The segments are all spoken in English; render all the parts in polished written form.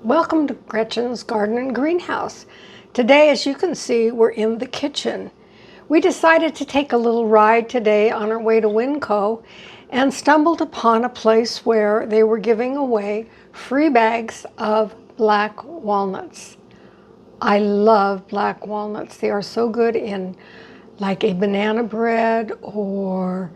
Welcome to Gretchen's Garden and Greenhouse. Today, as you can see, we're in the kitchen. We decided to take a little ride today on our way to Winco and stumbled upon a place where they were giving away free bags of black walnuts. I love black walnuts. They are so good in like a banana bread or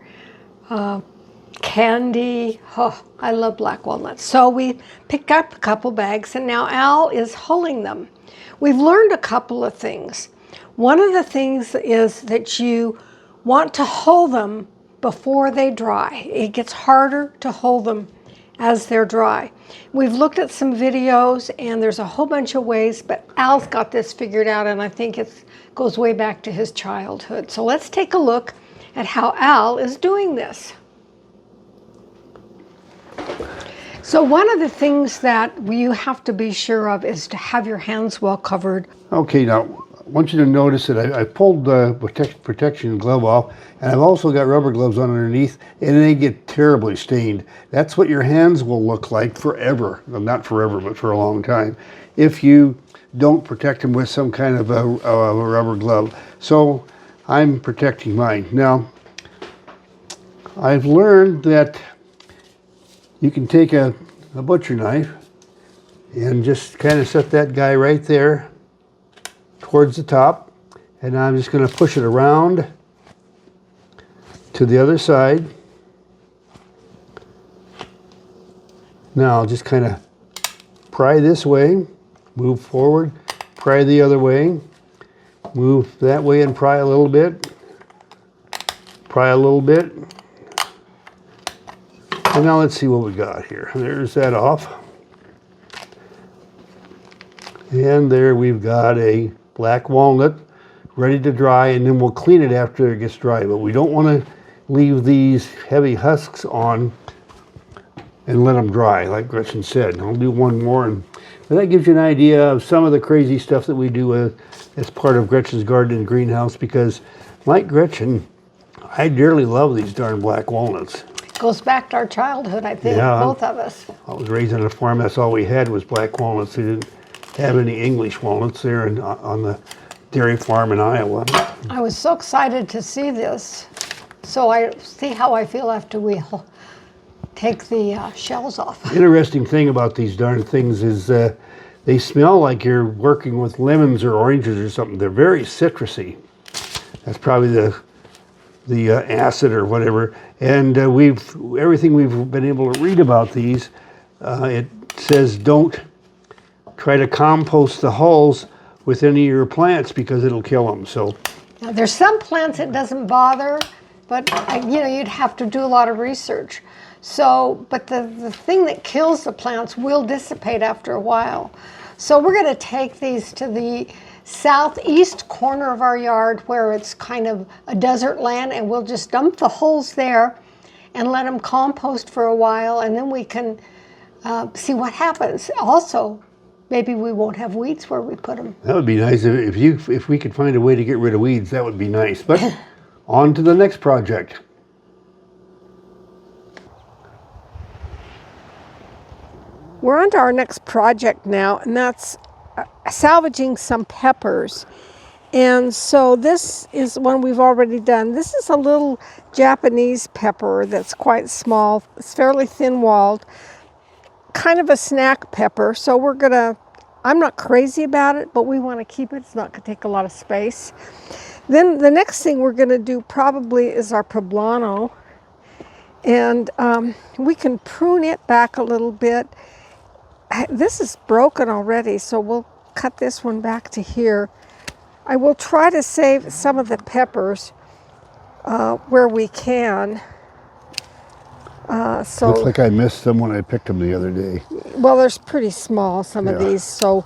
candy. Oh, I love black walnuts. So we picked up a couple bags and now Al is hulling them. We've learned a couple of things. One of the things is that you want to hull them before they dry. It gets harder to hull them as they're dry. We've looked at some videos and there's a whole bunch of ways, but Al's got this figured out and I think it goes way back to his childhood. So let's take a look at how Al is doing this. So one of the things that you have to be sure of is to have your hands well covered. Okay, now I want you to notice that I pulled the protection glove off, and I've also got rubber gloves on underneath, and they get terribly stained. That's what your hands will look like forever. Well, not forever, but for a long time, if you don't protect them with some kind of a rubber glove. So I'm protecting mine. Now, I've learned that you can take a butcher knife and just kind of set that guy right there towards the top, and I'm just going to push it around to the other side. Now I'll just kind of pry this way, move forward, pry the other way, move that way and pry a little bit, pry a little bit. And now let's see what we got here. There's that off. And there we've got a black walnut ready to dry, and then we'll clean it after it gets dry. But we don't want to leave these heavy husks on and let them dry, like Gretchen said. I'll do one more, and that gives you an idea of some of the crazy stuff that we do as part of Gretchen's Garden and Greenhouse, because like Gretchen, I dearly love these darn black walnuts. Goes back to our childhood, I think, yeah, both of us. I was raised on a farm. That's all we had was black walnuts. We didn't have any English walnuts there on the dairy farm in Iowa. I was so excited to see this. So I see how I feel after we take the shells off. The interesting thing about these darn things is they smell like you're working with lemons or oranges or something. They're very citrusy. That's probably the acid or whatever. And everything we've been able to read about these, it says don't try to compost the hulls with any of your plants because it'll kill them. So now, there's some plants it doesn't bother, but you'd have to do a lot of research. So, but the thing that kills the plants will dissipate after a while. So we're going to take these to the southeast corner of our yard where it's kind of a desert land, and we'll just dump the hulls there and let them compost for a while, and then we can see what happens. Also, maybe we won't have weeds where we put them. That would be nice if we could find a way to get rid of weeds. That would be nice. But on to the next project. We're on to our next project now, and that's salvaging some peppers. And so this is one we've already done. This is a little Japanese pepper that's quite small. It's fairly thin-walled, kind of a snack pepper. So I'm not crazy about it, but we want to keep it. It's not going to take a lot of space. Then the next thing we're going to do probably is our poblano. And we can prune it back a little bit. This is broken already, so we'll cut this one back to here. I will try to save some of the peppers where we can. Looks like I missed them when I picked them the other day. Well, they're pretty small, some of these, so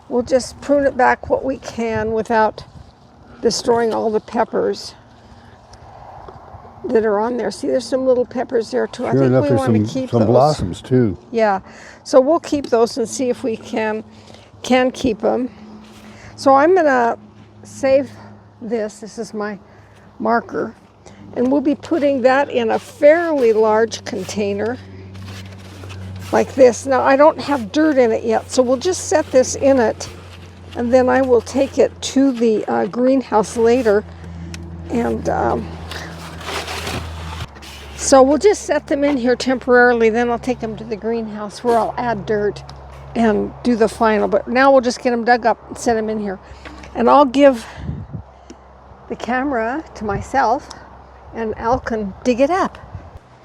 we'll just prune it back what we can without destroying all the peppers that are on there. See, there's some little peppers there too. Sure I think enough, we want to keep those. Some blossoms too. Yeah, so we'll keep those and see if we can keep them. So I'm gonna save this. This is my marker, and we'll be putting that in a fairly large container. like this. Now I don't have dirt in it yet, so we'll just set this in it, and then I will take it to the greenhouse later. And so we'll just set them in here temporarily, then I'll take them to the greenhouse where I'll add dirt and do the final. But now we'll just get them dug up and set them in here. And I'll give the camera to myself, and Al can dig it up.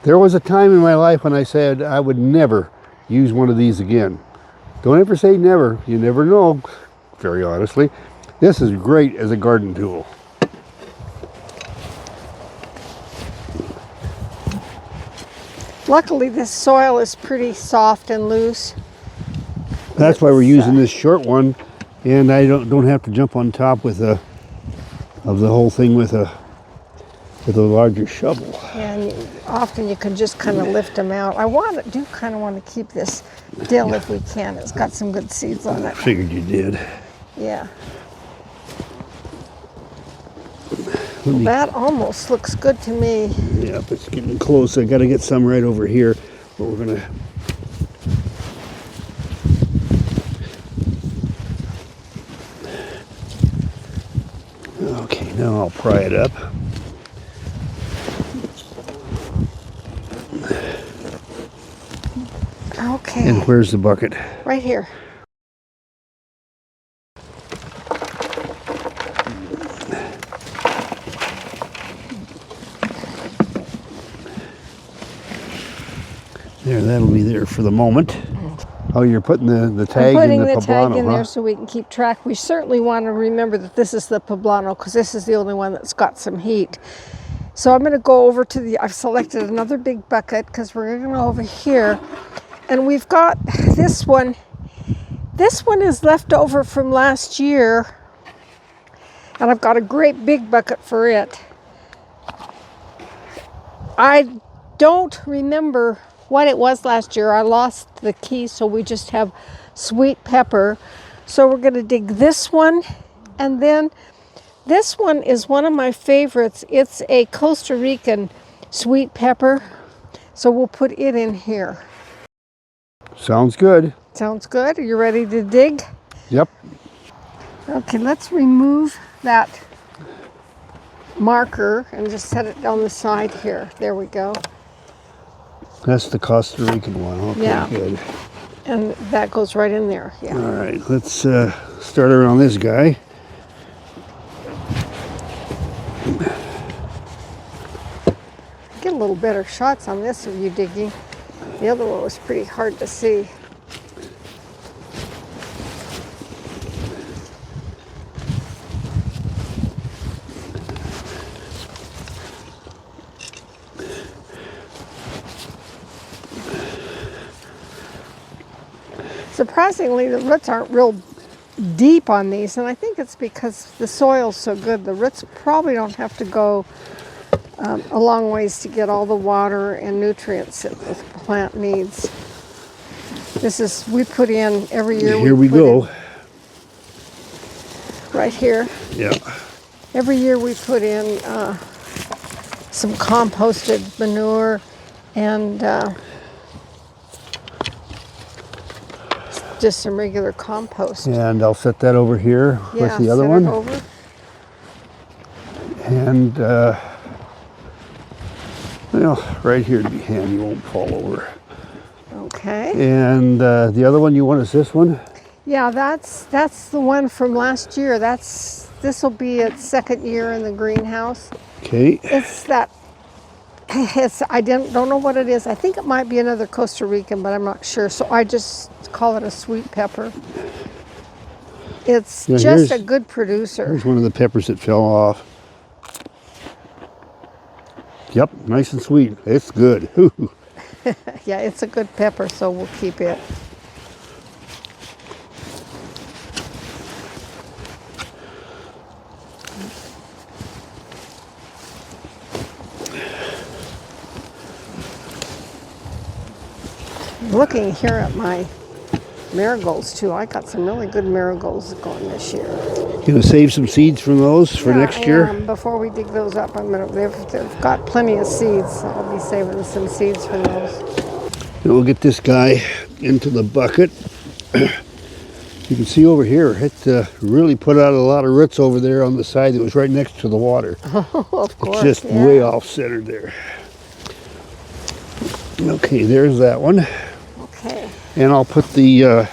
There was a time in my life when I said I would never use one of these again. Don't ever say never. You never know, very honestly. This is great as a garden tool. Luckily, this soil is pretty soft and loose. That's why we're using this short one, and I don't have to jump on top with the whole thing with a larger shovel. Yeah, and often you can just kind of lift them out. I do kind of want to keep this dill if we can. It's got some good seeds on I it. figured you did. Yeah. That almost looks good to me. Yep, it's getting close. I got to get some right over here, but we're gonna. Okay, now I'll pry it up. Okay. And where's the bucket? Right here. There, that'll be there for the moment. Oh, you're putting the tag I'm putting in the the tag poblano, in huh? there so we can keep track. We certainly want to remember that this is the poblano because this is the only one that's got some heat. So I'm going to go over to I've selected another big bucket because we're going to go over here. And we've got this one. This one is left over from last year. And I've got a great big bucket for it. I don't remember what it was last year. I lost the key, so we just have sweet pepper. So we're going to dig this one, and then this one is one of my favorites. It's a Costa Rican sweet pepper, so we'll put it in here. Sounds good. Sounds good. Are you ready to dig? Yep. Okay, let's remove that marker and just set it on the side here. There we go. That's the Costa Rican one. Okay, Yeah. good. And that goes right in there. Yeah. All right, let's start around this guy. Get a little better shots on this of you digging. The other one was pretty hard to see. Surprisingly, the roots aren't real deep on these, and I think it's because the soil's so good. The roots probably don't have to go a long ways to get all the water and nutrients that the plant needs. This is, we put in every year. Here we go. Right here. Yeah. Every year we put in some composted manure and just some regular compost. And I'll set that over here with the other set one. it over. And well, right here to be handy, won't fall over. Okay. And the other one, you want is this one? Yeah, that's the one from last year. This will be its second year in the greenhouse. Okay. I don't know what it is. I think it might be another Costa Rican, but I'm not sure. So I just call it a sweet pepper. It's just a good producer. Here's one of the peppers that fell off. Yep, nice and sweet. It's good. Yeah, it's a good pepper, so we'll keep it. Looking here at my marigolds too. I got some really good marigolds going this year. You gonna save some seeds from those for next year? Before we dig those up, they've got plenty of seeds, so I'll be saving some seeds from those. we'll get this guy into the bucket. You can see over here, it really put out a lot of roots over there on the side that was right next to the water. Oh, of course. It's just way off centered there. Okay, there's that one. Okay. And I'll put the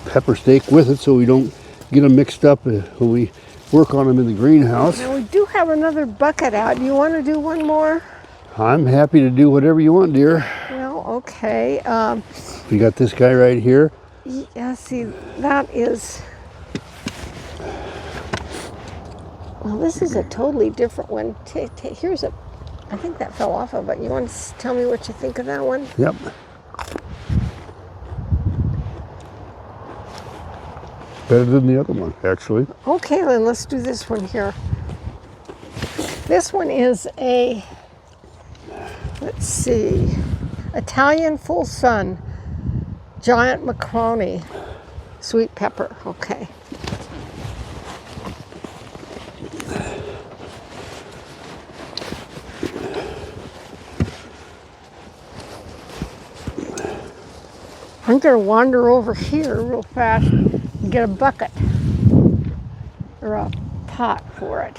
pepper steak with it so we don't get them mixed up when we work on them in the greenhouse. Now we do have another bucket out. Do you want to do one more? I'm happy to do whatever you want, dear. Well, okay. We got this guy right here. Yeah, see, that is... Well, this is a totally different one. Here's a... I think that fell off of it. You want to tell me what you think of that one? Yep. Better than the other one, actually. Okay, then let's do this one here. This one is a... Let's see. Italian full sun. Giant macaroni. Sweet pepper. Okay. I'm going to wander over here real fast and get a bucket or a pot for it.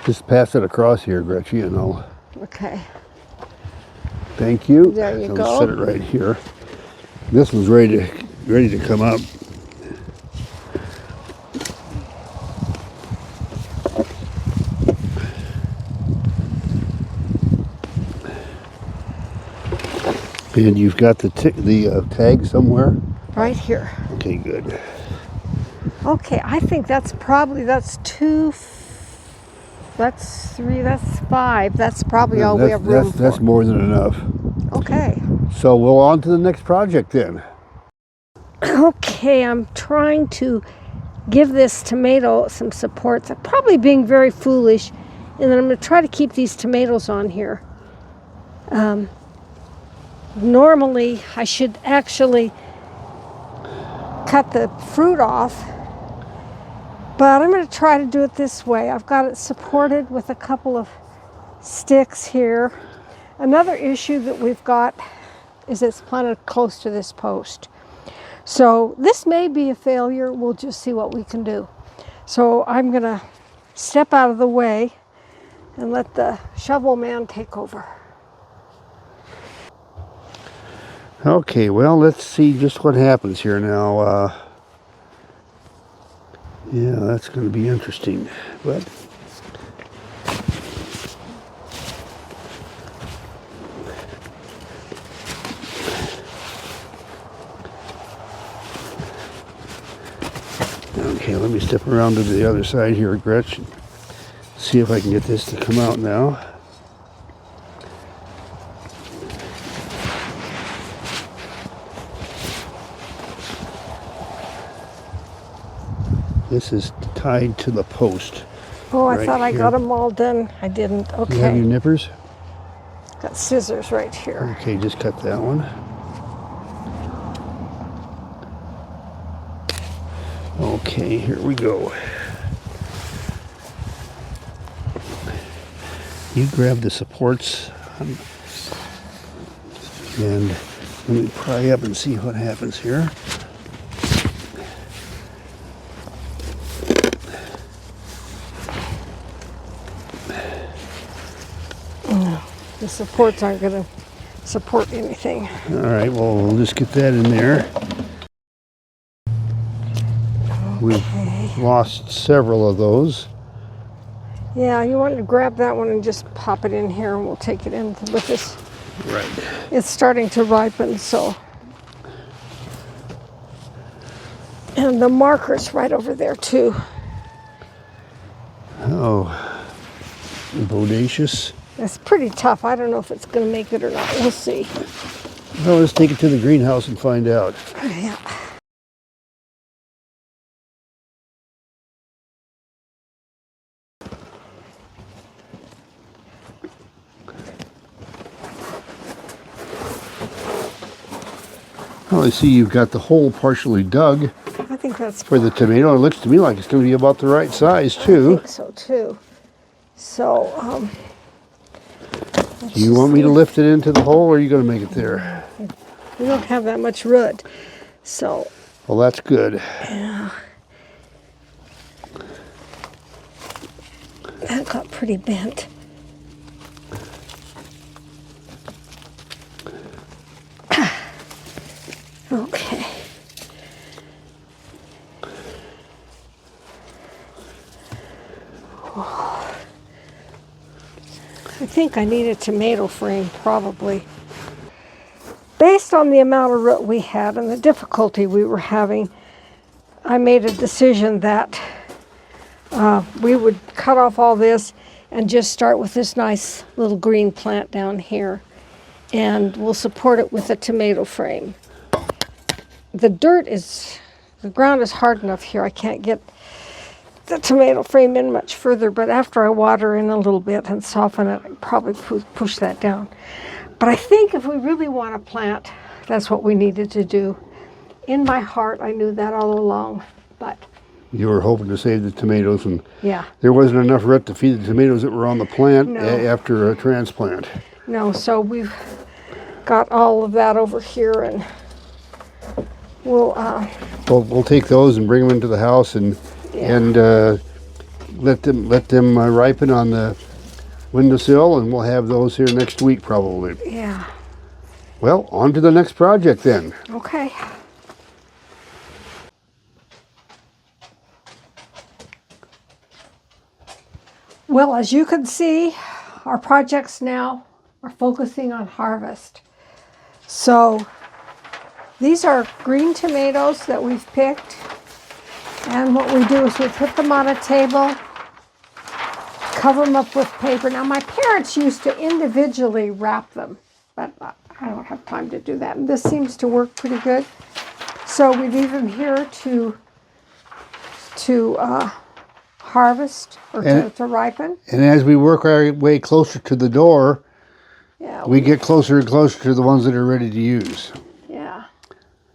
Just pass it across here, Gretchen, and I'll... Okay. Thank you. There you So go. Set it right here. This one's ready to come up. And you've got the tag somewhere? Right here. Okay, good. Okay, I think that's probably, that's 2, that's 3, that's 5. That's probably all we have room for. That's more than enough. Okay. So we'll on to the next project then. Okay, I'm trying to give this tomato some supports. I'm probably being very foolish, and then I'm going to try to keep these tomatoes on here. Normally, I should actually cut the fruit off, but I'm going to try to do it this way. I've got it supported with a couple of sticks here. Another issue that we've got is it's planted close to this post. So this may be a failure. We'll just see what we can do. So I'm going to step out of the way and let the shovel man take over. Okay, well, let's see just what happens here now. Yeah, that's going to be interesting. But okay, let me step around to the other side here, Gretchen. See if I can get this to come out now. This is tied to the post. Oh, I right thought I here. got them all done. I didn't. You have your Okay. nippers? Got scissors right here. Okay, just cut that one. Okay, here we go. You grab the supports and let me pry up and see what happens here. The supports aren't going to support anything. All right, well, we'll just get that in there. We've lost several of those. Yeah, you want to grab that one and just pop it in here and we'll take it in with this. Right. It's starting to ripen, so. And the marker's right over there too. Oh, bodacious. It's pretty tough. I don't know if it's going to make it or not. We'll see. Well, let's take it to the greenhouse and find out. Yeah. Well, I see you've got the hole partially dug I think that's for the tomato. It looks to me like it's going to be about the right size, I too. think so too. So, Do you want me to lift it into the hole, or are you going to make it there? We don't have that much root, so. Well, that's good. Yeah. That got pretty bent. Okay. I think I need a tomato frame, probably. Based on the amount of root we had and the difficulty we were having, I made a decision that we would cut off all this and just start with this nice little green plant down here. And we'll support it with a tomato frame. The ground is hard enough here. I can't get the tomato frame in much further, but after I water in a little bit and soften it, I probably push that down. But I think if we really want to plant, that's what we needed to do. In my heart, I knew that all along, but... You were hoping to save the tomatoes, and yeah, there wasn't enough root to feed the tomatoes that were on the plant No. After a transplant. No, so we've got all of that over here, and we'll take those and bring them into the house and let them ripen on the windowsill, and we'll have those here next week probably. Yeah. Well, on to the next project then. Okay. Well, as you can see, our projects now are focusing on harvest. So these are green tomatoes that we've picked. And what we do is we put them on a table, cover them up with paper. Now, my parents used to individually wrap them, but I don't have time to do that. And this seems to work pretty good. So we leave them here to harvest or to ripen. And as we work our way closer to the door, yeah, we get closer and closer to the ones that are ready to use. Yeah.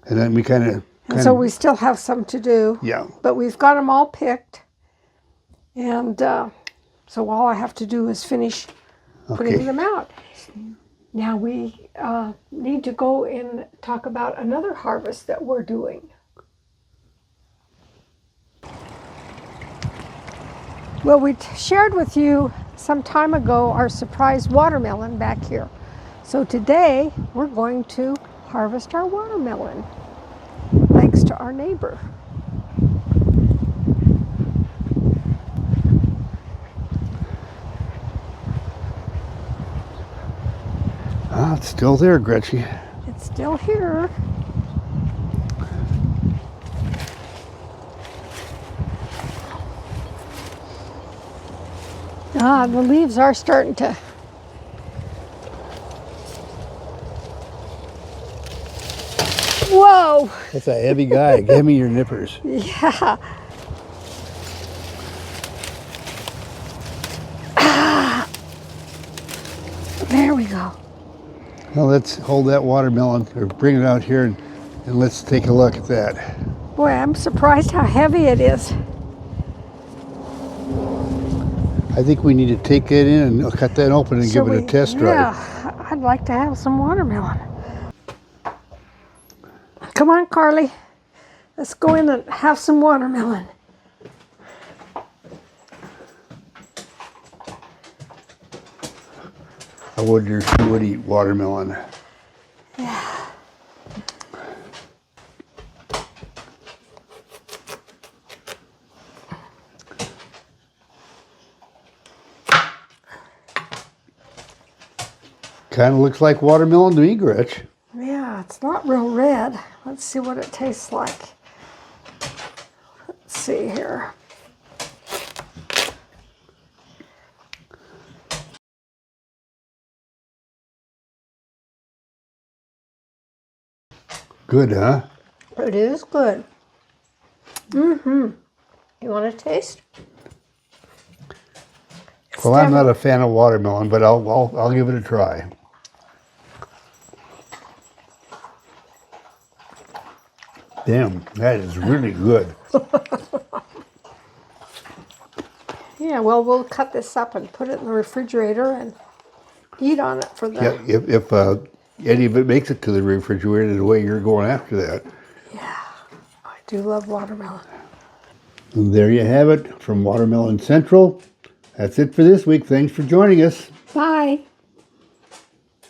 And then we kind of... So we still have some to do. Yeah. But we've got them all picked. And so all I have to do is finish putting them out. Now we need to go and talk about another harvest that we're doing. Well, we shared with you some time ago our surprise watermelon back here. So today we're going to harvest our watermelon, thanks to our neighbor. Ah, it's still there, Gretchen. It's still here. Ah, the leaves are starting to... Whoa! That's a heavy guy. Give me your nippers. Yeah. Ah. There we go. Well, let's hold that watermelon, or bring it out here, and let's take a look at that. Boy, I'm surprised how heavy it is. I think we need to take it in and cut that open and give it a test drive. Yeah, I'd like to have some watermelon. Come on, Carly. Let's go in and have some watermelon. I wonder if you would eat watermelon. Yeah. Kind of looks like watermelon to me, Gretch. Yeah, it's not real red. Let's see what it tastes like. Let's see here. Good, huh? It is good. Mm-hmm. You want to taste? Well, I'm not a fan of watermelon, but I'll give it a try. Damn, that is really good. Yeah, well, we'll cut this up and put it in the refrigerator, and eat on it for the. Yeah, if any of it makes it to the refrigerator, the way you're going after that. Yeah, I do love watermelon. And there you have it from Watermelon Central. That's it for this week. Thanks for joining us. Bye.